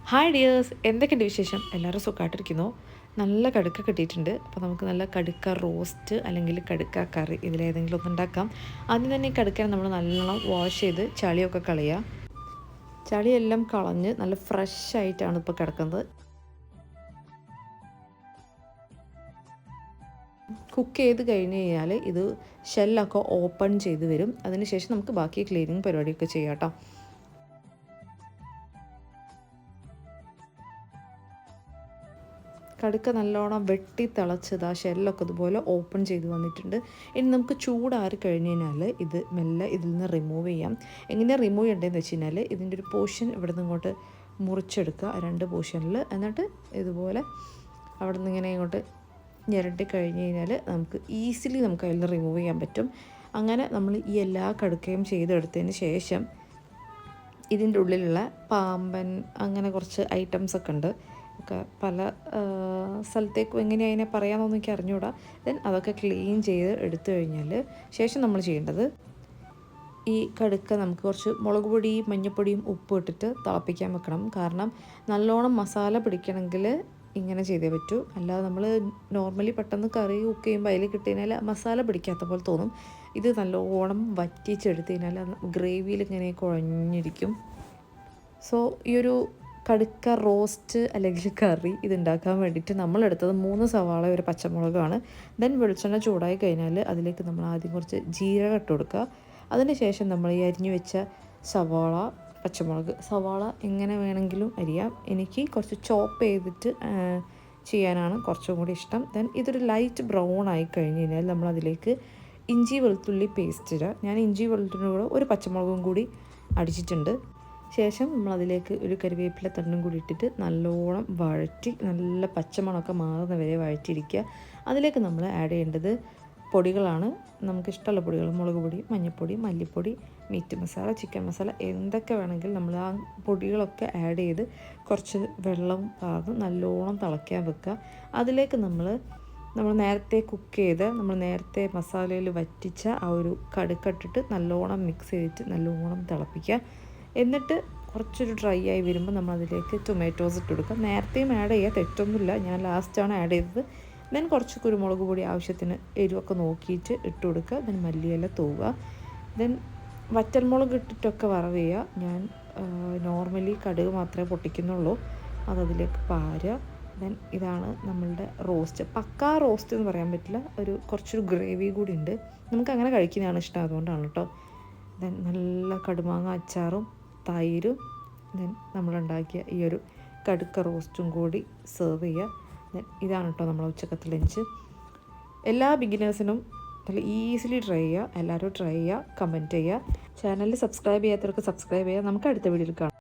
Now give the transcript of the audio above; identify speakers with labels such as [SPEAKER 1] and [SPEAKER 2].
[SPEAKER 1] Hi dears, എന്തൊക്കെയുണ്ട് വിശേഷം? എല്ലാവരും സുഖമായിട്ടിരിക്കുന്നു. നല്ല കടുക്ക കിട്ടിയിട്ടുണ്ട്. അപ്പോൾ നമുക്ക് നല്ല കടുക്ക റോസ്റ്റ് അല്ലെങ്കിൽ കടുക്ക കറി ഇതിലേതെങ്കിലും ഒന്ന് ഉണ്ടാക്കാം. ആദ്യം തന്നെ ഈ കടുക്കനെ നമ്മൾ നല്ലോണം വാഷ് ചെയ്ത് ചളിയൊക്കെ കളയുക. ചളിയെല്ലാം കളഞ്ഞ് നല്ല ഫ്രഷ് ആയിട്ടാണ് ഇപ്പോൾ കിടക്കുന്നത്. കുക്ക് ചെയ്ത് കഴിഞ്ഞ് കഴിഞ്ഞാൽ ഇത് ഷെല്ലൊക്കെ ഓപ്പൺ ചെയ്ത് വരും. അതിനുശേഷം നമുക്ക് ബാക്കി ക്ലീനിങ് പരിപാടിയൊക്കെ ചെയ്യാം കേട്ടോ. കടുക്ക നല്ലോണം വെട്ടി തിളച്ചത് ആ ഷെല്ലൊക്കെ ഇതുപോലെ ഓപ്പൺ ചെയ്ത് വന്നിട്ടുണ്ട്. ഇനി നമുക്ക് ചൂടാറി കഴിഞ്ഞ് കഴിഞ്ഞാൽ ഇത് മെല്ലെ ഇതിൽ നിന്ന് റിമൂവ് ചെയ്യാം. എങ്ങനെ റിമൂവ് ചെയ്യേണ്ടതെന്ന് വെച്ച് കഴിഞ്ഞാൽ ഇതിൻ്റെ ഒരു പോർഷൻ ഇവിടെ നിന്ന് ഇങ്ങോട്ട് മുറിച്ചെടുക്കുക, രണ്ട് പോർഷനിൽ. എന്നിട്ട് ഇതുപോലെ അവിടെ നിന്ന് ഇങ്ങനെ ഇങ്ങോട്ട് ഞെരട്ടി കഴിഞ്ഞ് കഴിഞ്ഞാൽ നമുക്ക് ഈസിലി നമുക്ക് അതിൽ നിന്ന് റിമൂവ് ചെയ്യാൻ പറ്റും. അങ്ങനെ നമ്മൾ ഈ എല്ലാ കടുക്കയും ചെയ്തെടുത്തതിന് ശേഷം ഇതിൻ്റെ ഉള്ളിലുള്ള പാമ്പൻ അങ്ങനെ കുറച്ച് ഐറ്റംസൊക്കെ ഉണ്ട്. ഒക്കെ പല സ്ഥലത്തേക്കും എങ്ങനെയാണ് അതിനെ പറയാമെന്നൊന്നും എനിക്ക് അറിഞ്ഞുകൂടാ. ദെൻ അതൊക്കെ ക്ലീൻ ചെയ്ത് എടുത്തു കഴിഞ്ഞാൽ ശേഷം നമ്മൾ ചെയ്യേണ്ടത് ഈ കടുക്ക നമുക്ക് കുറച്ച് മുളക് പൊടിയും മഞ്ഞൾപ്പൊടിയും ഉപ്പ് ഇട്ടിട്ട് തിളപ്പിക്കാൻ വെക്കണം. കാരണം നല്ലോണം മസാല പിടിക്കണമെങ്കിൽ ഇങ്ങനെ ചെയ്തേ പറ്റൂ. അല്ലാതെ നമ്മൾ നോർമലി പെട്ടെന്ന് കറി കുക്ക് ചെയ്യുമ്പോൾ അതിൽ കിട്ടിയതിനാൽ മസാല പിടിക്കാത്ത പോലെ തോന്നും. ഇത് നല്ലോണം വറ്റിച്ചെടുത്ത് കഴിഞ്ഞാൽ ഗ്രേവിയിൽ ഇങ്ങനെ കുഴഞ്ഞിരിക്കും. സോ ഈ ഒരു കടുക്ക റോസ്റ്റ് അല്ലെങ്കിൽ കറി ഇതുണ്ടാക്കാൻ വേണ്ടിയിട്ട് നമ്മളെടുത്തത് 3 സവാള ഒരു പച്ചമുളകാണ്. ദെൻ വെളിച്ചെണ്ണ ചൂടായി കഴിഞ്ഞാൽ അതിലേക്ക് നമ്മൾ ആദ്യം കുറച്ച് ജീരകം ഇട്ട് കൊടുക്കുക. അതിന് ശേഷം നമ്മൾ ഈ അരിഞ്ഞു വെച്ച സവാള, പച്ചമുളക്, സവാള എങ്ങനെ വേണമെങ്കിലും അരിയാം. എനിക്ക് കുറച്ച് ചോപ്പ് ചെയ്തിട്ട് ചെയ്യാനാണ് കുറച്ചും കൂടി ഇഷ്ടം. ദെൻ ഇതൊരു ലൈറ്റ് ബ്രൗൺ ആയി കഴിഞ്ഞ് കഴിഞ്ഞാൽ നമ്മളതിലേക്ക് ഇഞ്ചി വെളുത്തുള്ളി പേസ്റ്റ് ഇടുക. ഞാൻ ഇഞ്ചി വെളുത്തുള്ളിയുടെ കൂടെ ഒരു പച്ചമുളകും കൂടി അടിച്ചിട്ടുണ്ട്. ശേഷം നമ്മളതിലേക്ക് ഒരു കരിവേപ്പില തണ്ടും കൂടി ഇട്ടിട്ട് നല്ലോണം വഴറ്റി നല്ല പച്ചമണമൊക്കെ മാറുന്ന വരെ വഴറ്റിയിരിക്കുക. അതിലേക്ക് നമ്മൾ ആഡ് ചെയ്യേണ്ടത് പൊടികളാണ്. നമുക്കിഷ്ടമുള്ള പൊടികൾ, മുളക് പൊടി, മഞ്ഞൾപ്പൊടി, മല്ലിപ്പൊടി, മീറ്റ് മസാല, ചിക്കൻ മസാല എന്തൊക്കെ വേണമെങ്കിൽ നമ്മൾ ആ പൊടികളൊക്കെ ആഡ് ചെയ്ത് കുറച്ച് വെള്ളം പാർന്ന് നല്ലോണം തിളയ്ക്കാൻ വെക്കുക. അതിലേക്ക് നമ്മൾ നേരത്തെ കുക്ക് ചെയ്ത് നമ്മൾ നേരത്തെ മസാലയിൽ വറ്റിച്ച ആ ഒരു കടുക്കട്ടിട്ട് നല്ലോണം മിക്സ് ചെയ്തിട്ട് നല്ലോണം തിളപ്പിക്കുക. എന്നിട്ട് കുറച്ചൊരു ഡ്രൈ ആയി വരുമ്പോൾ നമ്മൾ അതിലേക്ക് ടൊമാറ്റോസ് ഇട്ട് കൊടുക്കുക. നേരത്തെയും ആഡ് ചെയ്യുക, തെറ്റൊന്നുമില്ല. ഞാൻ ലാസ്റ്റാണ് ആഡ് ചെയ്തത്. ദെൻ കുറച്ച് കുരുമുളക് പൊടി ആവശ്യത്തിന് എരിവൊക്കെ നോക്കിയിട്ട് ഇട്ട് കൊടുക്കുക. ദെൻ മല്ലിയില തൂവുക. ദെൻ വറ്റൽമുളക് ഇട്ടിട്ടൊക്കെ വറവ് ചെയ്യുക. ഞാൻ നോർമലി കടുക് മാത്രമേ പൊട്ടിക്കുന്നുള്ളൂ. അതതിലേക്ക് പാരുക. ദെൻ ഇതാണ് നമ്മളുടെ റോസ്റ്റ്. പക്കാ റോസ്റ്റ് എന്ന് പറയാൻ പറ്റില്ല, കുറച്ചൊരു ഗ്രേവി കൂടി ഉണ്ട്. നമുക്കങ്ങനെ കഴിക്കുന്നതാണ് ഇഷ്ടം, അതുകൊണ്ടാണ് കേട്ടോ. ദെൻ നല്ല കടുമാങ്ങ അച്ചാറും തൈരും ദെൻ നമ്മളുണ്ടാക്കിയ ഈ ഒരു കടുക്ക റോസ്റ്റും കൂടി സെർവ് ചെയ്യുക. ദെൻ ഇതാണ് കേട്ടോ നമ്മളെ ഉച്ചക്കത്തെ ലഞ്ച്. എല്ലാ ബിഗിനേഴ്സിനും നല്ല ഈസിലി ട്രൈ ചെയ്യുക. എല്ലാവരും ട്രൈ ചെയ്യുക, കമൻറ്റ് ചെയ്യുക. ചാനലിൽ സബ്സ്ക്രൈബ് ചെയ്യാത്തവർക്ക് സബ്സ്ക്രൈബ് ചെയ്യുക. നമുക്ക് അടുത്ത വീഡിയോയിൽ കാണാം.